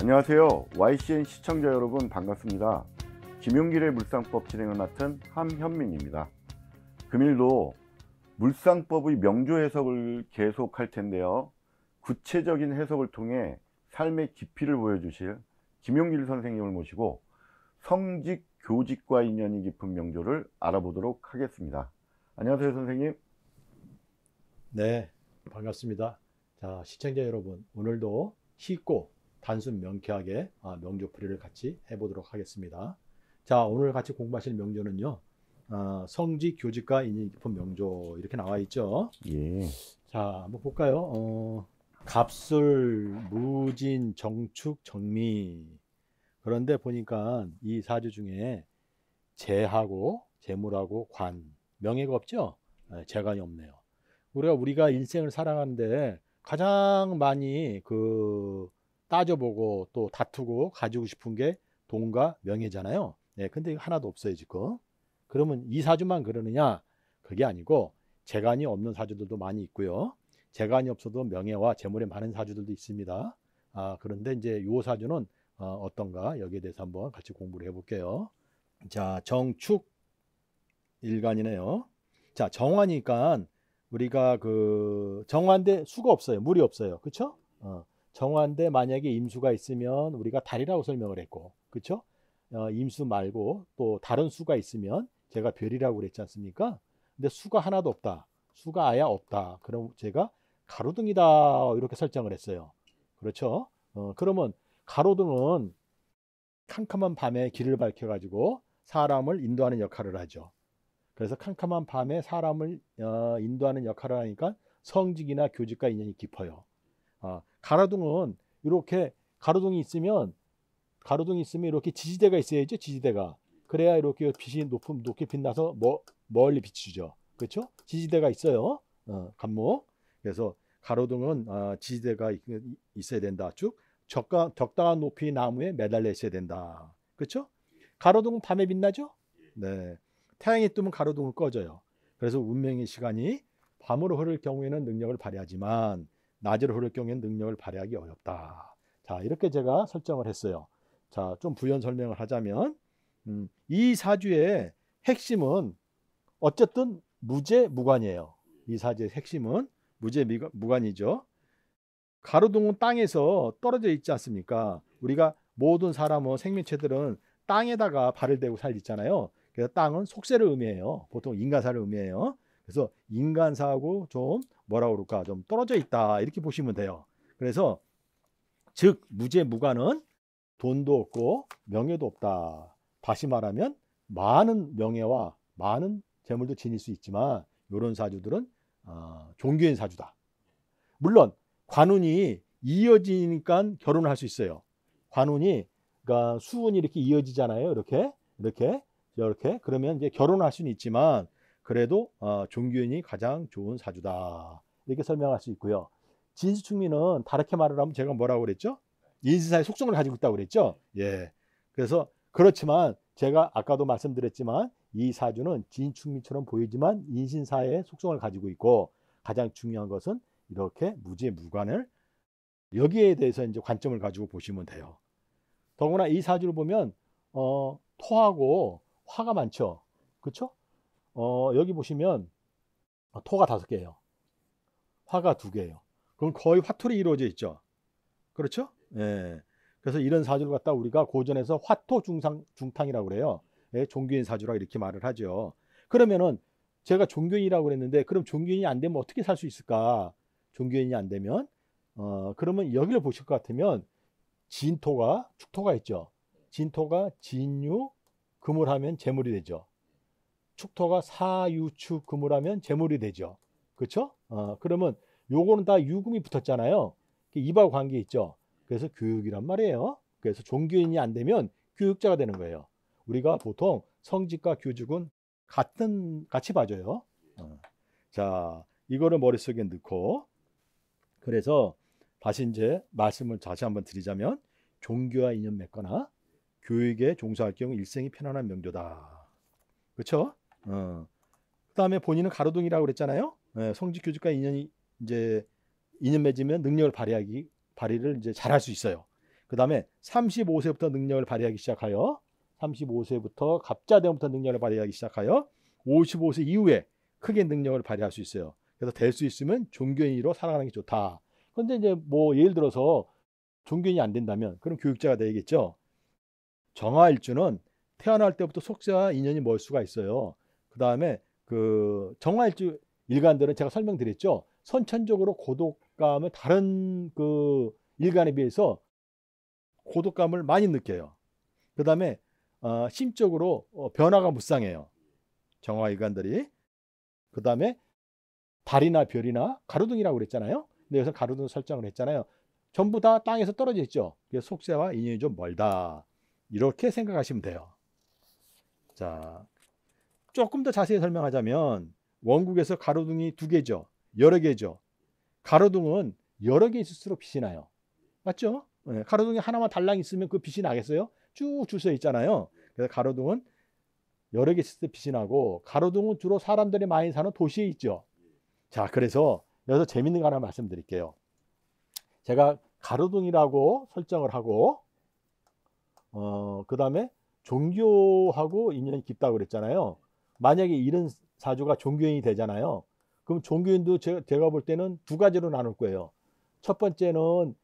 안녕하세요. YCN 시청자 여러분 반갑습니다. 김용길의 물상법 진행을 맡은 함현민입니다. 금일도 물상법의 명조 해석을 계속할 텐데요. 구체적인 해석을 통해 삶의 깊이를 보여주실 김용길 선생님을 모시고 성직, 교직과 인연이 깊은 명조를 알아보도록 하겠습니다. 안녕하세요, 선생님. 네, 반갑습니다. 자, 시청자 여러분, 오늘도 쉽고 단순 명쾌하게 명조풀이를 같이 해보도록 하겠습니다. 자, 오늘 같이 공부하실 명조는요, 성직, 교직과 인연이 깊은 명조 이렇게 나와 있죠. 예. 자, 한번 볼까요? 갑술, 무진, 정축, 정미. 그런데 보니까 이 사주 중에 재하고 재물하고 관, 명예가 없죠? 네, 재관이 없네요. 우리가 인생을 살아가는데 가장 많이 따져보고 또 다투고 가지고 싶은 게 돈과 명예잖아요. 네, 근데 이거 하나도 없어요, 지금. 그러면 이 사주만 그러느냐? 그게 아니고 재간이 없는 사주들도 많이 있고요. 재간이 없어도 명예와 재물이 많은 사주들도 있습니다. 그런데 이제 이 사주는 어떤가? 여기에 대해서 한번 같이 공부를 해볼게요. 자, 정축 일간이네요. 자, 정화니까 우리가 정화인데 수가 없어요. 물이 없어요. 그렇죠? 정화인데 만약에 임수가 있으면 우리가 달이라고 설명을 했고, 그렇죠? 임수 말고 또 다른 수가 있으면 제가 별이라고 그랬지 않습니까? 근데 수가 하나도 없다. 수가 아예 없다. 그럼 제가 가로등이다 이렇게 설정을 했어요. 그렇죠? 그러면 가로등은 캄캄한 밤에 길을 밝혀가지고 사람을 인도하는 역할을 하죠. 그래서 캄캄한 밤에 사람을 인도하는 역할을 하니까 성직이나 교직과 인연이 깊어요. 가로등은 이렇게 가로등이 있으면 이렇게 지지대가 있어야죠. 지지대가. 그래야 이렇게 빛이 높게 빛나서 멀리 비추죠. 그렇죠? 지지대가 있어요. 간목. 그래서 가로등은 지지대가 있어야 된다. 쭉 적당한 높이 나무에 매달려 있어야 된다. 그렇죠? 가로등은 밤에 빛나죠? 네. 태양이 뜨면 가로등을 꺼져요. 그래서 운명의 시간이 밤으로 흐를 경우에는 능력을 발휘하지만 낮으로 흐를 경우에는 능력을 발휘하기 어렵다. 자, 이렇게 제가 설정을 했어요. 자, 좀 부연 설명을 하자면 이 사주의 핵심은 어쨌든 무재 무관이에요. 이 사주의 핵심은 무재 무관이죠. 가로등은 땅에서 떨어져 있지 않습니까? 우리가 모든 사람은 생명체들은 땅에다가 발을 대고 살잖아요. 그래서 땅은 속세를 의미해요. 보통 인간사를 의미해요. 그래서 인간사하고 좀 뭐라고 그럴까, 좀 떨어져 있다 이렇게 보시면 돼요. 그래서 즉 무재무관은 돈도 없고 명예도 없다. 다시 말하면 많은 명예와 많은 재물도 지닐 수 있지만 이런 사주들은 종교인 사주다. 물론 관운이 이어지니까 결혼을 할 수 있어요. 관운이 그러니까 수운이 이렇게 이어지잖아요. 이렇게 그러면 이제 결혼할 수는 있지만 그래도 종교인이 가장 좋은 사주다. 이렇게 설명할 수 있고요. 진수충미는 다르게 말을 하면 제가 뭐라고 그랬죠? 인신사의 속성을 가지고 있다고 그랬죠? 예. 그래서 그렇지만 제가 아까도 말씀드렸지만 이 사주는 진충미처럼 보이지만 인신사의 속성을 가지고 있고 가장 중요한 것은 이렇게 무재무관을 여기에 대해서 이제 관점을 가지고 보시면 돼요. 더구나 이 사주를 보면 토하고 화가 많죠. 그렇죠? 여기 보시면 토가 5개예요. 화가 2개예요. 그럼 거의 화토로 이루어져 있죠. 그렇죠? 예. 그래서 이런 사주를 갖다 우리가 고전에서 화토 중탕이라고 그래요. 예, 종교인 사주라 이렇게 말을 하죠. 그러면은 제가 종교인이라고 그랬는데 그럼 종교인이 안 되면 어떻게 살 수 있을까? 종교인이 안 되면 그러면 여기를 보실 것 같으면 진토가 축토가 있죠. 진토가 진유 금을 하면 재물이 되죠. 축토가 사유축 금을 하면 재물이 되죠. 그렇죠? 그러면 요거는 다 유금이 붙었잖아요. 이와 관계 있죠. 그래서 교육이란 말이에요. 그래서 종교인이 안 되면 교육자가 되는 거예요. 우리가 보통 성직과 교직은 같이 봐줘요. 자, 이거를 머릿속에 넣고 그래서 다시 이제 말씀을 다시 한번 드리자면 종교와 인연 맺거나 교육에 종사할 경우 일생이 편안한 명조다. 그렇죠? 그다음에 본인은 가로등이라고 그랬잖아요. 성직 교직과 인연이 이제 인연 맺으면 능력을 발휘를 이제 잘할 수 있어요. 그 다음에 35세부터 능력을 발휘하기 시작하여 35세부터 갑자대원부터 능력을 발휘하기 시작하여 55세 이후에 크게 능력을 발휘할 수 있어요. 그래서 될 수 있으면 종교인으로 살아가는 게 좋다. 그런데 이제 뭐 예를 들어서 종교인이 안 된다면 그럼 교육자가 되겠죠. 정화일주는 태어날 때부터 속세와 인연이 멀 수가 있어요. 그 다음에 그 정화일주 일간들은 제가 설명드렸죠. 선천적으로 고독감을 다른 그 일간에 비해서 고독감을 많이 느껴요. 그 다음에 심적으로 변화가 무쌍해요. 정화일간들이. 그 다음에 달이나 별이나 가로등이라고 그랬잖아요. 근데 여기서 가로등 설정을 했잖아요. 전부 다 땅에서 떨어져 있죠. 그래서 속세와 인연이 좀 멀다. 이렇게 생각하시면 돼요. 자, 조금 더 자세히 설명하자면 원국에서 가로등이 두 개죠. 여러 개죠. 가로등은 여러 개 있을수록 빛이 나요. 맞죠? 네, 가로등이 하나만 달랑 있으면 그 빛이 나겠어요? 쭉 줄 서 있잖아요. 그래서 가로등은 여러 개 있을 때 빛이 나고 가로등은 주로 사람들이 많이 사는 도시에 있죠. 자, 그래서 여기서 재밌는 거 하나 말씀드릴게요. 제가 가로등이라고 설정을 하고 그 다음에 종교하고 인연이 깊다고 그랬잖아요. 만약에 이런 사주가 종교인이 되잖아요. 그럼 종교인도 제가 볼 때는 두 가지로 나눌 거예요. 첫 번째는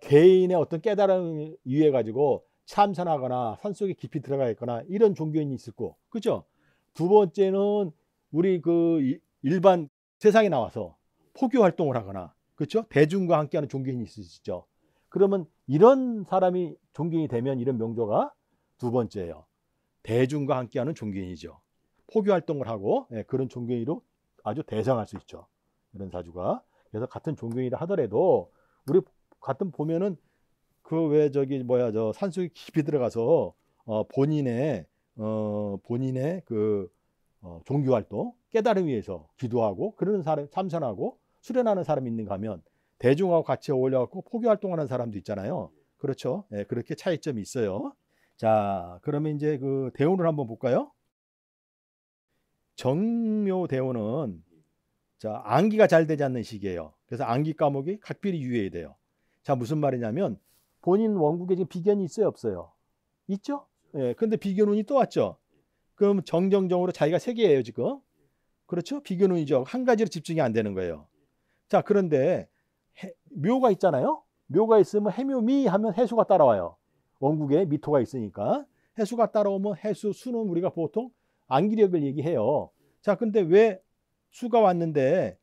개인의 어떤 깨달음을 위해 가지고 참선하거나 산속에 깊이 들어가 있거나 이런 종교인이 있을 거고, 그죠? 두 번째는 우리 그 일반 세상에 나와서 포교 활동을 하거나, 그렇죠? 대중과 함께하는 종교인이 있으시죠. 그러면 이런 사람이 종교인이 되면 이런 명조가 두 번째예요. 대중과 함께하는 종교인이죠. 포교 활동을 하고 그런 종교인으로 아주 대성할 수 있죠. 이런 사주가. 그래서 같은 종교인이라 하더라도 우리 같은 보면은 그 왜 저기 뭐야 저 산속에 깊이 들어가서 본인의 그 종교 활동 깨달음 위해서 기도하고 그러는 사람 참선하고 수련하는 사람이 있는가 하면 대중하고 같이 어울려 갖고 포교 활동하는 사람도 있잖아요. 그렇죠? 예, 그렇게 차이점이 있어요. 자, 그러면 이제 그 대운을 한번 볼까요? 정묘 대운은 자, 암기가 잘 되지 않는 시기예요. 그래서 암기 과목이 각별히 유의해야 돼요. 자, 무슨 말이냐면 본인 원국에 지금 비견이 있어요, 없어요? 있죠? 예, 근데 비견운이 또 왔죠. 그럼 정정적으로 자기가 세 개예요, 지금. 그렇죠? 비견운이죠. 한 가지로 집중이 안 되는 거예요. 자, 그런데 묘가 있잖아요. 묘가 있으면 해묘미 하면 해수가 따라와요. 원국에 미토가 있으니까. 해수가 따라오면 해수, 수는 우리가 보통 암기력을 얘기해요. 자, 근데 왜 수가 왔는데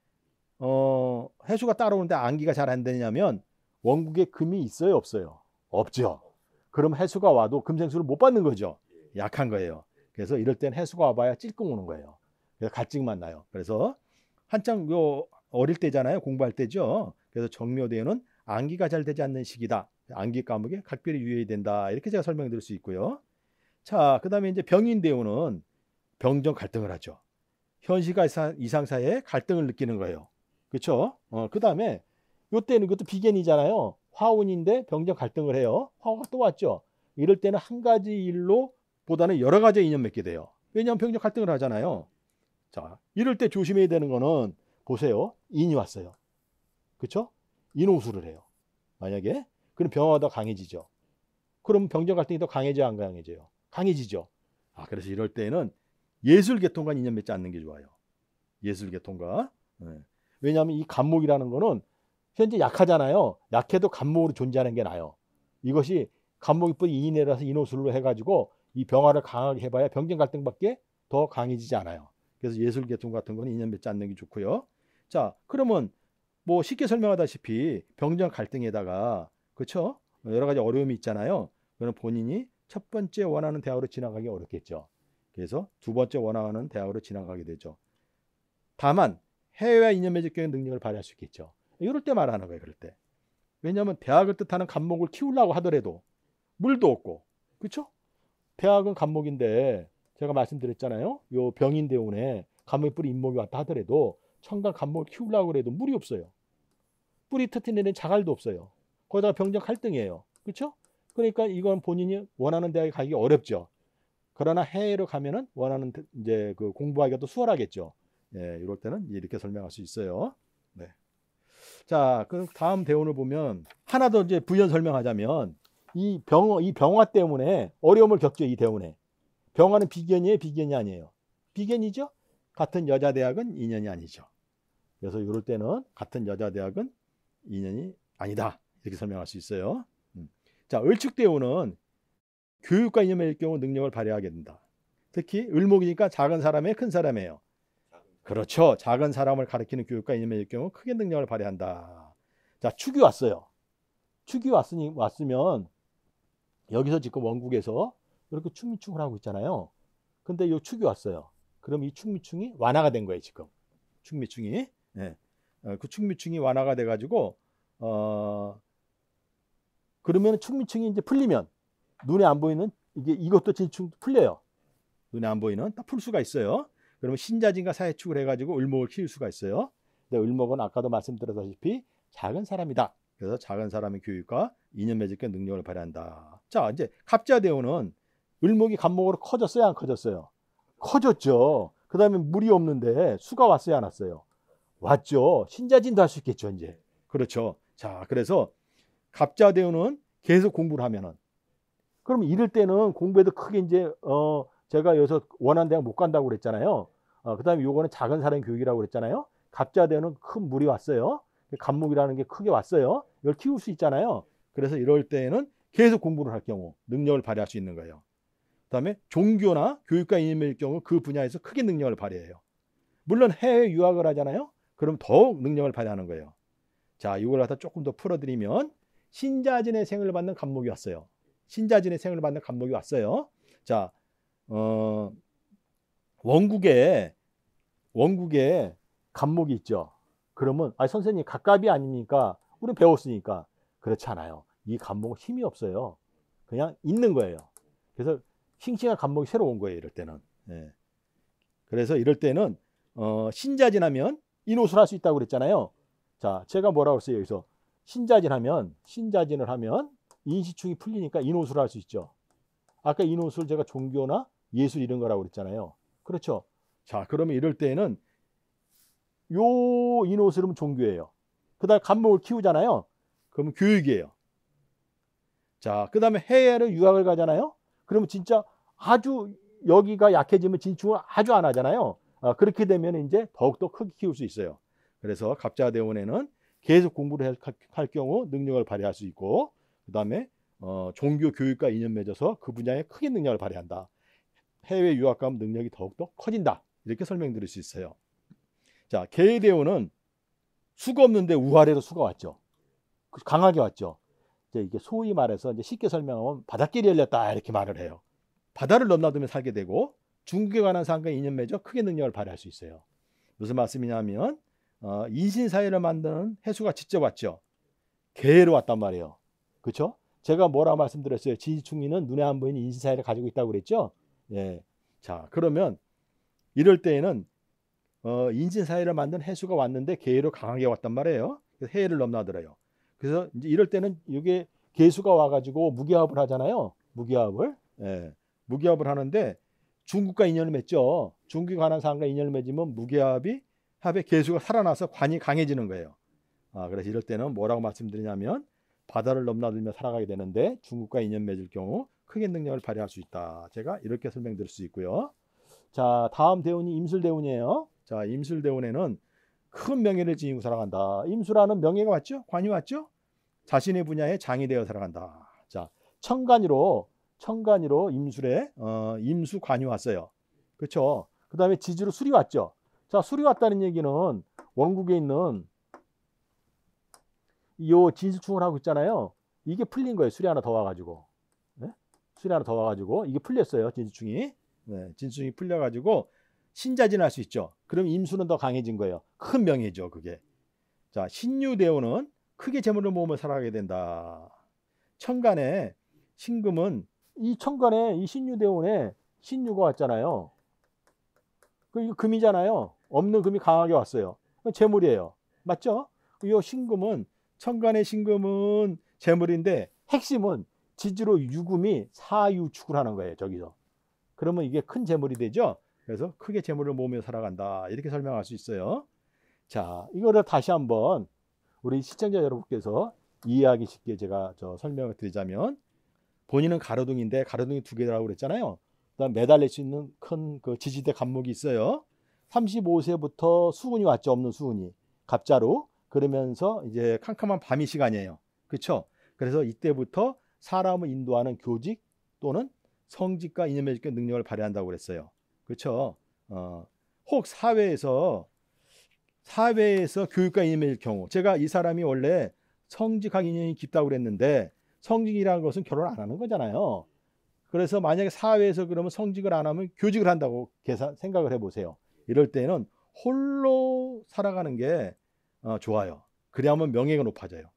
해수가 따라오는데 암기가 잘 안 되냐면 원국에 금이 있어요, 없어요? 없죠. 그럼 해수가 와도 금생수를 못 받는 거죠. 약한 거예요. 그래서 이럴 땐 해수가 와봐야 찔끔 오는 거예요. 그래서 갈증만 나요. 그래서 한창 어릴 때잖아요. 공부할 때죠. 그래서 정묘대운은 암기가 잘 되지 않는 시기다. 암기 과목에 각별히 유의해야 된다. 이렇게 제가 설명드릴 수 있고요. 자, 그다음에 이제 병인대운은 병정 갈등을 하죠. 현실과 이상사에 갈등을 느끼는 거예요. 그렇죠? 그다음에 요때는 이것도 비견이잖아요. 화운인데 병정 갈등을 해요. 화가 또 왔죠. 이럴 때는 한 가지 일로 보다는 여러 가지 인연 맺게 돼요. 왜냐하면 병정 갈등을 하잖아요. 자, 이럴 때 조심해야 되는 거는 보세요. 인이 왔어요. 그렇죠? 인호수를 해요. 만약에 그럼 병화가 더 강해지죠. 그럼 병정 갈등이 더 강해져야 안 강해져요? 강해지죠. 그래서 이럴 때는 예술계통과 인연 맺지 않는 게 좋아요. 예술계통과. 왜냐하면 이 간목이라는 거는 현재 약하잖아요. 약해도 간목으로 존재하는 게 나아요. 이것이 간목이 뿌리 인이라서 인호술로 해가지고 이 병화를 강하게 해봐야 병정 갈등밖에 더 강해지지 않아요. 그래서 예술계통 같은 거는 인연 맺지 않는 게 좋고요. 자, 그러면 뭐 쉽게 설명하다시피 병정 갈등에다가 그렇죠? 여러 가지 어려움이 있잖아요. 그럼 본인이 첫 번째 원하는 대학으로 지나가기 어렵겠죠. 그래서 두 번째 원하는 대학으로 지나가게 되죠. 다만 해외와 인연 맺을 경우 능력을 발휘할 수 있겠죠. 이럴 때 말하는 거예요. 그럴 때. 왜냐하면 대학을 뜻하는 간목을 키우려고 하더라도 물도 없고 그렇죠? 대학은 간목인데 제가 말씀드렸잖아요. 요 병인대운에 간목의 뿌리 인목이 왔다 하더라도 청간 간목을 키우려고 해도 물이 없어요. 뿌리 터트리는 자갈도 없어요. 거기다가 병정 갈등이에요. 그렇죠? 그러니까 이건 본인이 원하는 대학에 가기 어렵죠. 그러나 해외로 가면은 원하는 이제 그 공부하기가 또 수월하겠죠. 예, 이럴 때는 이렇게 설명할 수 있어요. 네. 자, 그럼 다음 대운을 보면 하나 더 이제 부연 설명하자면 이 병화 때문에 어려움을 겪죠. 이 대운에. 병화는 비견이에요, 비견이 아니에요? 비견이죠. 같은 여자 대학은 인연이 아니죠. 그래서 이럴 때는 같은 여자 대학은 인연이 아니다. 이렇게 설명할 수 있어요. 자, 을축대운은 교육과 인연 맺을 경우 능력을 발휘하게 된다. 특히 을목이니까 작은 사람이에요, 큰 사람이에요? 그렇죠. 작은 사람을 가리키는 교육과 인연 맺을 경우 크게 능력을 발휘한다. 자, 축이 왔어요. 축이 왔으면 여기서 지금 원국에서 이렇게 축미충을 하고 있잖아요. 근데 이 축이 왔어요. 그럼 이 축미충이 완화가 된 거예요, 지금. 축미충이. 예. 그 축미충이 완화가 돼가지고 그러면 축미충이 이제 풀리면 눈에 안 보이는 이것도 진충 풀려요. 눈에 안 보이는 딱 풀 수가 있어요. 그러면 신자진과 사회축을 해가지고 을목을 키울 수가 있어요. 근데 을목은 아까도 말씀드렸다시피 작은 사람이다. 그래서 작은 사람의 교육과 인연 맺을 게 능력을 발휘한다. 자, 이제 갑자대운은 을목이 갑목으로 커졌어요, 안 커졌어요? 커졌죠. 그 다음에 물이 없는데 수가 왔어요, 안 왔어요? 왔죠. 신자진도 할 수 있겠죠, 이제. 그렇죠. 자, 그래서 갑자대운은 계속 공부를 하면은 그럼 이럴 때는 공부에도 크게 이제 제가 여기서 원하는 대학 못 간다고 그랬잖아요. 그다음에 요거는 작은 사람 교육이라고 그랬잖아요. 갑자대운은 큰 물이 왔어요. 갑목이라는 게 크게 왔어요. 이걸 키울 수 있잖아요. 그래서 이럴 때에는 계속 공부를 할 경우 능력을 발휘할 수 있는 거예요. 그다음에 종교나 교육과 인연일 경우 그 분야에서 크게 능력을 발휘해요. 물론 해외 유학을 하잖아요. 그럼 더욱 능력을 발휘하는 거예요. 자, 이걸 갖다 조금 더 풀어드리면 신자진의 생을 받는 갑목이 왔어요. 신자진의 생을 받는 갑목이 왔어요. 자, 원국에 갑목이 있죠. 그러면 선생님 갑갑이 아닙니까? 우리 배웠으니까. 그렇지 않아요. 이 갑목은 힘이 없어요. 그냥 있는 거예요. 그래서 싱싱한 갑목이 새로 온 거예요. 이럴 때는. 예. 그래서 이럴 때는 신자진하면 인호술 할 수 있다고 그랬잖아요. 자, 제가 뭐라고 했어요? 여기서 신자진을 하면 인시충이 풀리니까 인호술 할 수 있죠. 아까 인호술 제가 종교나 예술 이런 거라고 그랬잖아요. 그렇죠. 자, 그러면 이럴 때는 요 인호술은 종교예요. 그다음에 갑목을 키우잖아요. 그러면 교육이에요. 자, 그다음에 해외를 유학을 가잖아요. 그러면 진짜 아주 여기가 약해지면 진충을 아주 안 하잖아요. 그렇게 되면 이제 더욱더 크게 키울 수 있어요. 그래서 갑자대운에는 계속 공부를 할 경우 능력을 발휘할 수 있고, 그다음에 종교 교육과 인연 맺어서 그 분야에 크게 능력을 발휘한다. 해외 유학 가면 능력이 더욱더 커진다. 이렇게 설명드릴 수 있어요. 자, 계대운은 수가 없는데 우아래로 수가 왔죠. 강하게 왔죠. 이제 이게 소위 말해서 이제 쉽게 설명하면 바닷길이 열렸다 이렇게 말을 해요. 바다를 넘나들며 살게 되고 중국에 관한 사람과 인연 맺어 크게 능력을 발휘할 수 있어요. 무슨 말씀이냐면 인신사회를 만드는 해수가 직접 왔죠. 계로 왔단 말이에요. 그렇죠? 제가 뭐라고 말씀드렸어요? 지지충리는 눈에 안 보이는 인신사회를 가지고 있다고 그랬죠? 예. 자, 그러면 이럴 때에는 인신사회를 만든 해수가 왔는데 계로 강하게 왔단 말이에요. 그래서 해를 넘나들어요. 그래서 이제 이럴 때는 이게 계수가 와가지고 무기합을 하잖아요. 무기합을. 예. 무기합을 하는데 중국과 인연을 맺죠. 중국에 관한 사람과 인연을 맺으면 무기합에 계수가 살아나서 관이 강해지는 거예요. 그래서 이럴 때는 뭐라고 말씀드리냐면 바다를 넘나들며 살아가게 되는데 중국과 인연 맺을 경우 크게 능력을 발휘할 수 있다. 제가 이렇게 설명드릴 수 있고요. 자, 다음 대운이 임술대운이에요. 자, 임술대운에는 큰 명예를 지니고 살아간다. 임수라는 명예가 왔죠? 관이 왔죠? 자신의 분야에 장이 되어 살아간다. 자, 천간이로 임술에 임수관이 왔어요. 그렇죠? 그 다음에 지지로 술이 왔죠. 자, 술이 왔다는 얘기는 원국에 있는 이 진수충을 하고 있잖아요. 이게 풀린 거예요. 술이 하나 더 와가지고. 네? 술이 하나 더 와가지고 이게 풀렸어요. 진수충이. 네, 진수충이 풀려가지고 신자진 할 수 있죠. 그럼 임수는 더 강해진 거예요. 큰 명예죠, 그게. 자, 신유대운은 크게 재물을 모으며 살아가게 된다. 천간에 신금은 이 천간에 이 신유대운에 신유가 왔잖아요. 이거 금이잖아요. 없는 금이 강하게 왔어요. 재물이에요. 맞죠? 이 신금은 천간의 신금은 재물인데 핵심은 지지로 유금이 사유축을 하는 거예요. 저기서. 그러면 이게 큰 재물이 되죠. 그래서 크게 재물을 모으며 살아간다. 이렇게 설명할 수 있어요. 자, 이거를 다시 한번 우리 시청자 여러분께서 이해하기 쉽게 제가 설명을 드리자면, 본인은 가로등인데 가로등이 두 개라고 그랬잖아요. 그다음 매달릴 수 있는 큰 그 지지대 간목이 있어요. 35세부터 수운이 왔죠. 없는 수운이 갑자로. 그러면서 이제 캄캄한 밤이 시간이에요. 그렇죠? 그래서 이때부터 사람을 인도하는 교직 또는 성직과 이념의직의 능력을 발휘한다고 그랬어요. 그렇죠? 혹 사회에서 교육과 이념의 경우, 제가 이 사람이 원래 성직하고 인연이 깊다고 그랬는데, 성직이라는 것은 결혼 안 하는 거잖아요. 그래서 만약에 사회에서 그러면 성직을 안 하면 교직을 한다고 생각을 해보세요. 이럴 때는 홀로 살아가는 게 좋아요. 그래야만 명예가 높아져요.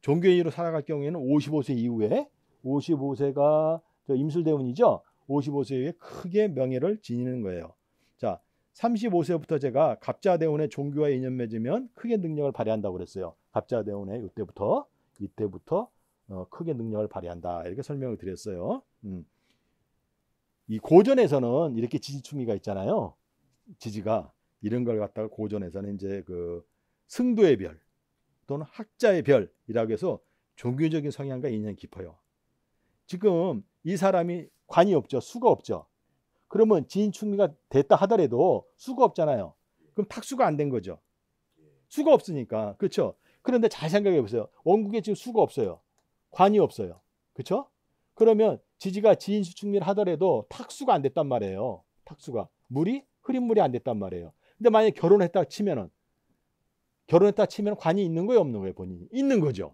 종교인으로 살아갈 경우에는 55세 이후에, 55세가 임술대운이죠. 55세 이후에 크게 명예를 지니는 거예요. 자, 35세부터 제가 갑자대운에 종교와 인연 맺으면 크게 능력을 발휘한다고 그랬어요. 갑자대운에 이때부터 크게 능력을 발휘한다, 이렇게 설명을 드렸어요. 이 고전에서는 이렇게 지지충이가 있잖아요. 지지가 이런 걸 갖다가 고전에서는 이제 그 승도의 별 또는 학자의 별이라고 해서 종교적인 성향과 인연이 깊어요. 지금 이 사람이 관이 없죠. 수가 없죠. 그러면 지인충미가 됐다 하더라도 수가 없잖아요. 그럼 탁수가 안 된 거죠. 수가 없으니까. 그렇죠? 그런데 잘 생각해 보세요. 원국에 지금 수가 없어요. 관이 없어요. 그렇죠? 그러면 지지가 지인수충미를 하더라도 탁수가 안 됐단 말이에요. 탁수가. 흐린 물이 안 됐단 말이에요. 근데 만약에 결혼했다 치면은 관이 있는 거예요, 없는 거예요, 본인이? 있는 거죠.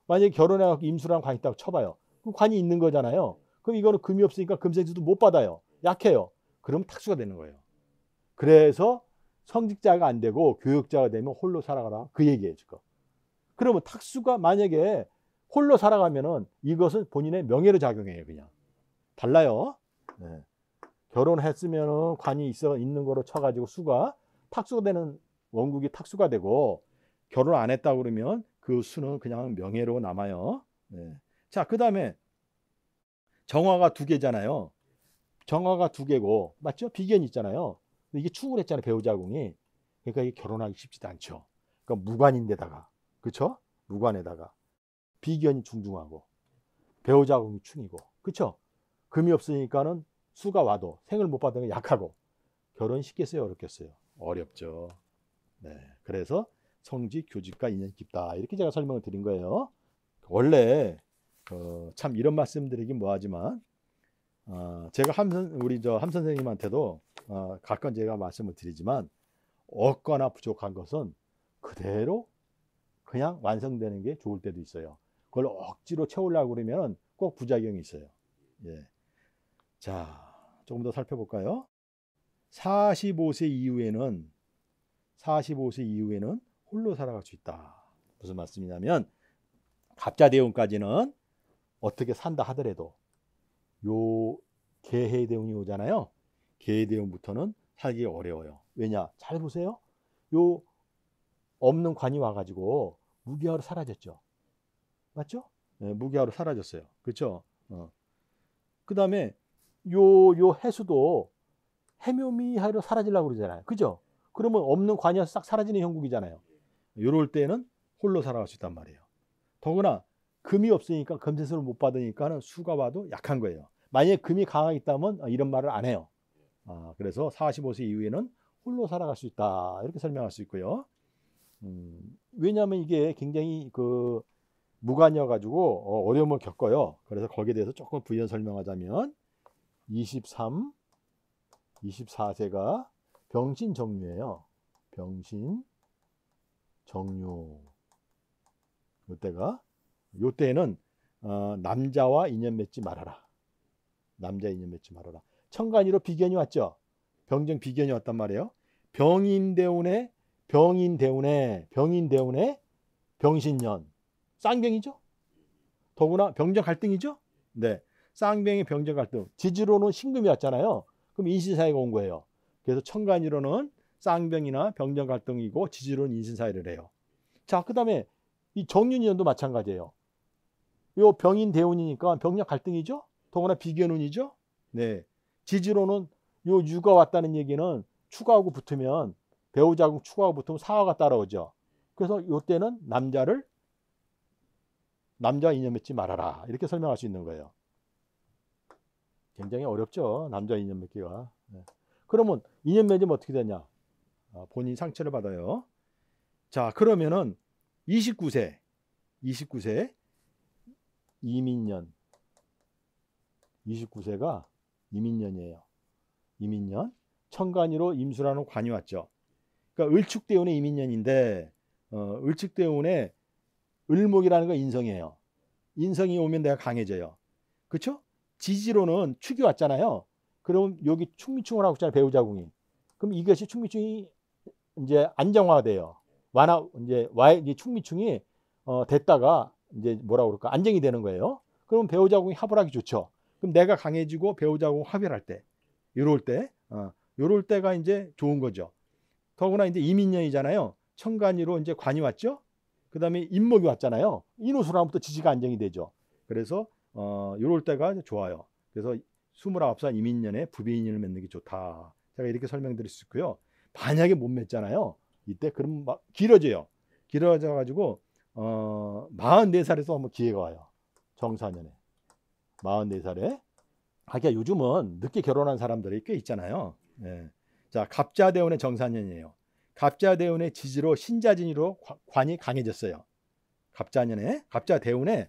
만약에 결혼해갖고 임수랑 관이 있다고 쳐봐요. 그럼 관이 있는 거잖아요. 그럼 이거는 금이 없으니까 금생수도 못 받아요. 약해요. 그럼 탁수가 되는 거예요. 그래서 성직자가 안 되고 교역자가 되면 홀로 살아가라, 그 얘기예요, 지금. 그러면 탁수가 만약에 홀로 살아가면은 이것은 본인의 명예로 작용해요, 그냥. 달라요. 네. 결혼했으면은 관이 있는 거로 쳐가지고 탁수가 되는 원국이 탁수가 되고, 결혼 안 했다 그러면 그 수는 그냥 명예로 남아요. 네. 자, 그 다음에 정화가 두 개잖아요. 정화가 두 개고, 맞죠? 비견이 있잖아요. 이게 충분했잖아요, 배우자궁이. 그러니까 이게 결혼하기 쉽지도 않죠. 그러니까 무관인데다가, 그렇죠? 무관에다가 비견이 중중하고 배우자궁이 충이고, 그렇죠? 금이 없으니까는 수가 와도 생을 못 받으면 약하고, 결혼 쉽겠어요, 어렵겠어요? 어렵죠. 네, 그래서 성직, 교직과 인연이 깊다, 이렇게 제가 설명을 드린 거예요. 원래 참 이런 말씀드리긴 뭐하지만, 제가 우리 함 선생님한테도 가끔 제가 말씀을 드리지만, 얻거나 부족한 것은 그대로 그냥 완성되는 게 좋을 때도 있어요. 그걸 억지로 채우려고 그러면 꼭 부작용이 있어요. 예. 자, 조금 더 살펴볼까요? 45세 이후에는 홀로 살아갈 수 있다. 무슨 말씀이냐면, 갑자대운까지는 어떻게 산다 하더라도 요 계해대운이 오잖아요. 계해대운부터는 살기 어려워요. 왜냐? 잘 보세요. 요 없는 관이 와가지고 무기화로 사라졌죠. 맞죠? 네, 무기화로 사라졌어요. 그렇죠? 그 다음에 요 해수도 해묘미하로 사라지려고 그러잖아요. 그죠? 그러면 없는 관이어서 싹 사라지는 형국이잖아요. 이럴 때는 홀로 살아갈 수 있단 말이에요. 더구나 금이 없으니까, 금세수를 못 받으니까는 수가 와도 약한 거예요. 만약에 금이 강하게 있다면 이런 말을 안 해요. 그래서 45세 이후에는 홀로 살아갈 수 있다, 이렇게 설명할 수 있고요. 왜냐하면 이게 굉장히 무관이어 가지고 어려움을 겪어요. 그래서 거기에 대해서 조금 부연 설명하자면, 24세가 병신정유예요. 병신정유. 요때는 남자와 인연 맺지 말아라. 천간이로 비견이 왔죠. 병정 비견이 왔단 말이에요. 병인대운에 병신년. 쌍병이죠. 더구나 병정 갈등이죠. 네. 쌍병의 병정 갈등. 지지로는 신금이 왔잖아요. 그럼 인신사회가 온 거예요. 그래서 천간이로는 쌍병이나 병정 갈등이고, 지지로는 인신사회를 해요. 자, 그 다음에 이 정윤년도 마찬가지예요. 요 병인 대운이니까 병력 갈등이죠. 더구나 비견운이죠. 네. 지지로는 요 유가 왔다는 얘기는 추가하고 붙으면, 배우자궁 추가하고 붙으면 사화가 따라오죠. 그래서 이때는 남자 인연 맺지 말아라. 이렇게 설명할 수 있는 거예요. 굉장히 어렵죠. 남자 인연 맺기가. 네. 그러면 인연 맺으면 어떻게 되냐? 본인 상처를 받아요. 자, 그러면은 29세 이민년. 29세가 이민년이에요. 이민년. 천간이로 임수라는 관이 왔죠. 그러니까 을축대운의 이민년인데 을축대운의 을목이라는 건 인성이에요. 인성이 오면 내가 강해져요. 그렇죠? 지지로는 축이 왔잖아요. 그럼 여기 축미충을 하고 있잖아요. 배우자궁이. 그럼 이것이 축미충이 이제 안정화돼요. 이제 축미충이 됐다가 이제 뭐라고 그럴까? 안정이 되는 거예요. 그럼 배우자궁이 합을 하기 좋죠. 그럼 내가 강해지고 배우자궁 합의할 때, 요럴 때가 이제 좋은 거죠. 더구나 이제 이민년이잖아요. 천간이로 이제 관이 왔죠. 그 다음에 임목이 왔잖아요. 인호수로 하면 또 지지가 안정이 되죠. 그래서 요럴 때가 좋아요. 그래서 29살 이민년에 부비인연을 맺는 게 좋다. 제가 이렇게 설명드릴 수 있고요. 만약에 못 맺잖아요. 이때 그럼 막 길어져요. 길어져 가지고 44살에서 한번 기회가 와요. 정사년에 44살에. 하기야 요즘은 늦게 결혼한 사람들이 꽤 있잖아요. 네. 자, 갑자대운의 정사년이에요. 갑자대운의 지지로 신자진으로 관이 강해졌어요. 갑자대운의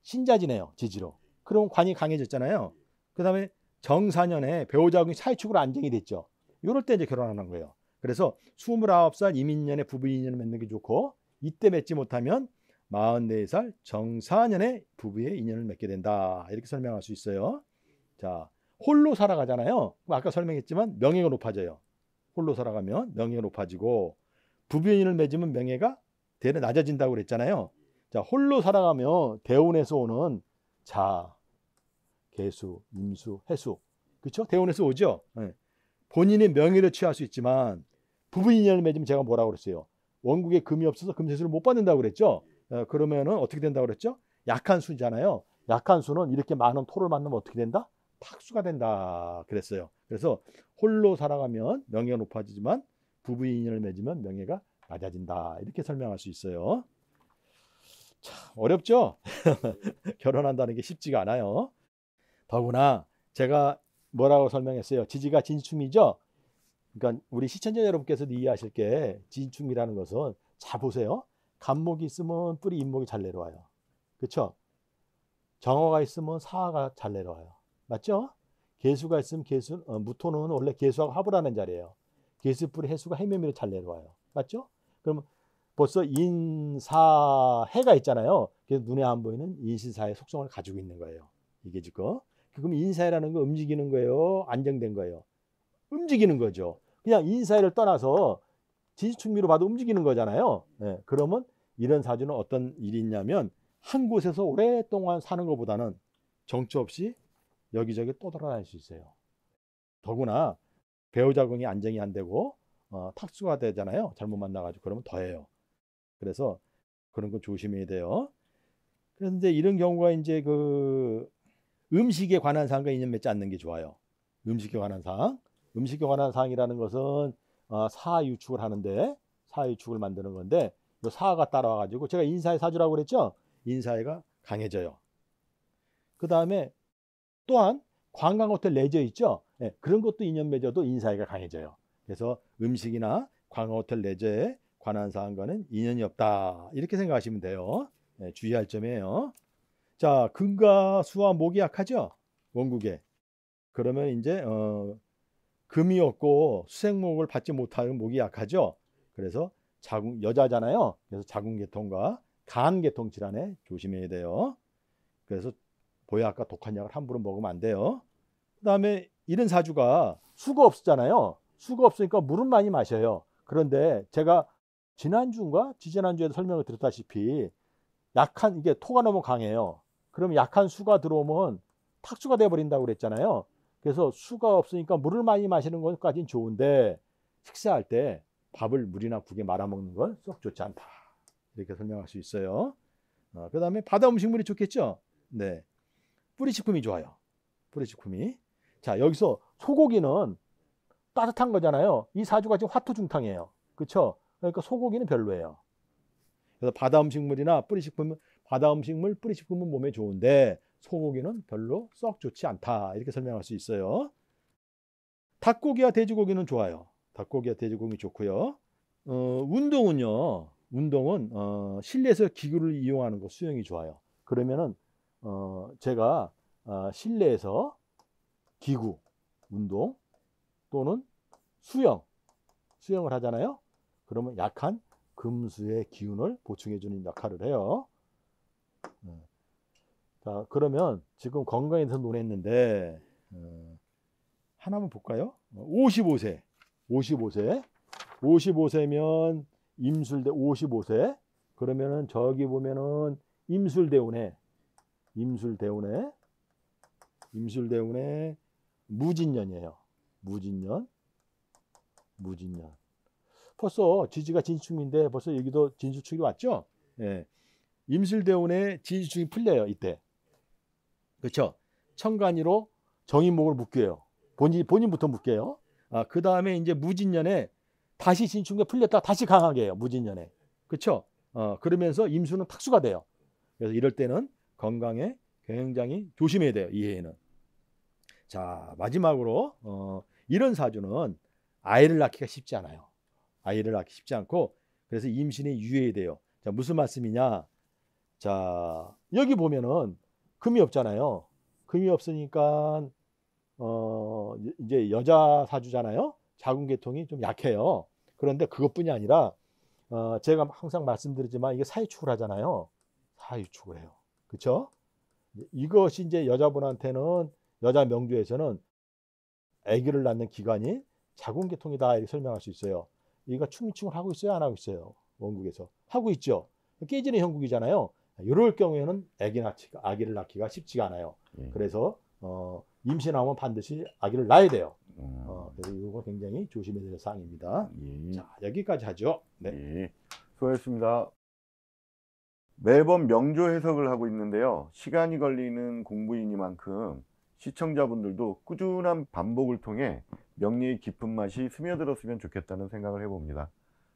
신자진이에요. 지지로. 그럼 관이 강해졌잖아요. 그 다음에 정사년에 배우자궁이 사회축으로 안정이 됐죠. 이럴 때 이제 결혼하는 거예요. 그래서 29살 이민년에 부부인연을 맺는 게 좋고, 이때 맺지 못하면 44살 정사년에 부부의 인연을 맺게 된다. 이렇게 설명할 수 있어요. 자, 홀로 살아가잖아요. 아까 설명했지만 명예가 높아져요. 홀로 살아가면 명예가 높아지고, 부부의 인연을 맺으면 명예가 대략 낮아진다고 그랬잖아요. 자, 홀로 살아가면 대운에서 오는 자, 개수, 임수, 해수, 그렇죠? 대운에서 오죠. 네. 본인의 명예를 취할 수 있지만 부부 인연을 맺으면 제가 뭐라고 그랬어요? 원국에 금이 없어서 금세수를 못 받는다고 그랬죠. 그러면은 어떻게 된다고 그랬죠? 약한 수잖아요. 약한 수는 이렇게 많은 토를 만나면 어떻게 된다? 탁수가 된다 그랬어요. 그래서 홀로 살아가면 명예가 높아지지만 부부 인연을 맺으면 명예가 낮아진다. 이렇게 설명할 수 있어요. 참 어렵죠? 결혼한다는 게 쉽지가 않아요. 더구나 제가 뭐라고 설명했어요? 지지가 진축이죠. 그러니까 우리 시청자 여러분께서도 이해하실 게 진축이라는 것은, 자 보세요. 간목이 있으면 뿌리 잇목이 잘 내려와요. 그렇죠? 정화가 있으면 사화가 잘 내려와요. 맞죠? 개수가 있으면 무토는 원래 개수하고 합을 하는 자리예요. 개수 뿌리 해수가 해묘미로 잘 내려와요. 맞죠? 그럼 벌써 인사해가 있잖아요. 그래서 눈에 안 보이는 인신사의 속성을 가지고 있는 거예요. 이게 지금. 그럼 인사해라는 거 움직이는 거예요? 안정된 거예요? 움직이는 거죠. 그냥 인사해를 떠나서 진수충미로 봐도 움직이는 거잖아요. 네, 그러면 이런 사주는 어떤 일이 있냐면, 한 곳에서 오랫동안 사는 것보다는 정처 없이 여기저기 떠돌아다닐 수 있어요. 더구나 배우자궁이 안정이 안 되고 탁수가 되잖아요. 잘못 만나가지고. 그러면 더해요. 그래서 그런 거 조심해야 돼요. 그런데 이런 경우가 이제 그 음식에 관한 사항과 인연 맺지 않는 게 좋아요. 음식에 관한 사항. 음식에 관한 사항이라는 것은 사유축을 하는데, 사유축을 만드는 건데, 이 사가 따라와 가지고 제가 인사의 사주라고 그랬죠. 인사해가 강해져요. 그 다음에 또한 관광호텔 레저 있죠. 네, 그런 것도 인연 맺어도 인사해가 강해져요. 그래서 음식이나 관광호텔 레저에 관한 사항과는 인연이 없다. 이렇게 생각하시면 돼요. 네, 주의할 점이에요. 자, 금과 수와 목이 약하죠. 원국에. 그러면 이제 금이 없고 수생목을 받지 못하는 목이 약하죠. 그래서 여자잖아요. 그래서 자궁계통과 간계통 질환에 조심해야 돼요. 그래서 보약과 독한 약을 함부로 먹으면 안 돼요. 그 다음에 이런 사주가 수가 없잖아요. 수가 없으니까 물은 많이 마셔요. 그런데 제가 지난주인가 지지난주에도 설명을 드렸다시피 이게 토가 너무 강해요. 그럼 약한 수가 들어오면 탁수가 돼버린다고 그랬잖아요. 그래서 수가 없으니까 물을 많이 마시는 것까지는 좋은데, 식사할 때 밥을 물이나 국에 말아먹는 건 썩 좋지 않다. 이렇게 설명할 수 있어요. 그 다음에 바다 음식물이 좋겠죠. 네, 뿌리치쿰이 좋아요. 뿌리치쿰이. 자, 여기서 소고기는 따뜻한 거잖아요. 이 사주가 지금 화토중탕이에요. 그렇죠? 그러니까 소고기는 별로예요. 그래서 바다 음식물이나 뿌리식품, 바다 음식물, 뿌리식품은 몸에 좋은데 소고기는 별로 썩 좋지 않다. 이렇게 설명할 수 있어요. 닭고기와 돼지고기는 좋아요. 닭고기와 돼지고기 좋고요. 운동은요. 운동은 실내에서 기구를 이용하는 거 수영이 좋아요. 그러면은 제가 실내에서 기구 운동 또는 수영을 하잖아요. 그러면 약한 금수의 기운을 보충해 주는 역할을 해요. 자, 그러면 지금 건강에 대해서 논했는데 하나만 볼까요? 55세. 55세면 임술대 55세. 그러면은 저기 보면은 임술대운에 무진년이에요. 무진년. 벌써 지지가 진축인데 벌써 여기도 진수축이 왔죠? 예. 임술대운에 진수축이 풀려요, 이때. 그렇죠? 천간이로 정인목을 묶여요. 본인부터 묶여요. 그 다음에 이제 무진년에 다시 진축이 풀렸다 다시 강하게 해요. 무진년에. 그렇죠? 그러면서 임수는 탁수가 돼요. 그래서 이럴 때는 건강에 굉장히 조심해야 돼요. 이 해에는. 자, 마지막으로 이런 사주는 아이를 낳기가 쉽지 않아요. 아이를 낳기 쉽지 않고 그래서 임신에 유의해야 돼요. 자, 무슨 말씀이냐? 자, 여기 보면은 금이 없잖아요. 금이 없으니까 이제 여자 사주잖아요. 자궁계통이 좀 약해요. 그런데 그것뿐이 아니라 제가 항상 말씀드리지만 이게 사유축을 하잖아요. 사유축을 해요. 그렇죠? 이것이 이제 여자분한테는 여자 명주에서는 아기를 낳는 기관이 자궁계통이다 이렇게 설명할 수 있어요. 이가 충칭을 하고 있어요, 안 하고 있어요? 원국에서 하고 있죠. 깨지는 형국이잖아요. 이럴 경우에는 아기를 낳기가 쉽지가 않아요. 그래서 임신하면 반드시 아기를 낳아야 돼요. 그래서 이거 굉장히 조심해야 될 사항입니다. 자, 여기까지 하죠. 네. 예. 수고하셨습니다. 매번 명조 해석을 하고 있는데요. 시간이 걸리는 공부이니만큼 시청자분들도 꾸준한 반복을 통해 명리의 깊은 맛이 스며들었으면 좋겠다는 생각을 해봅니다.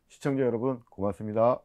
시청자 여러분, 고맙습니다.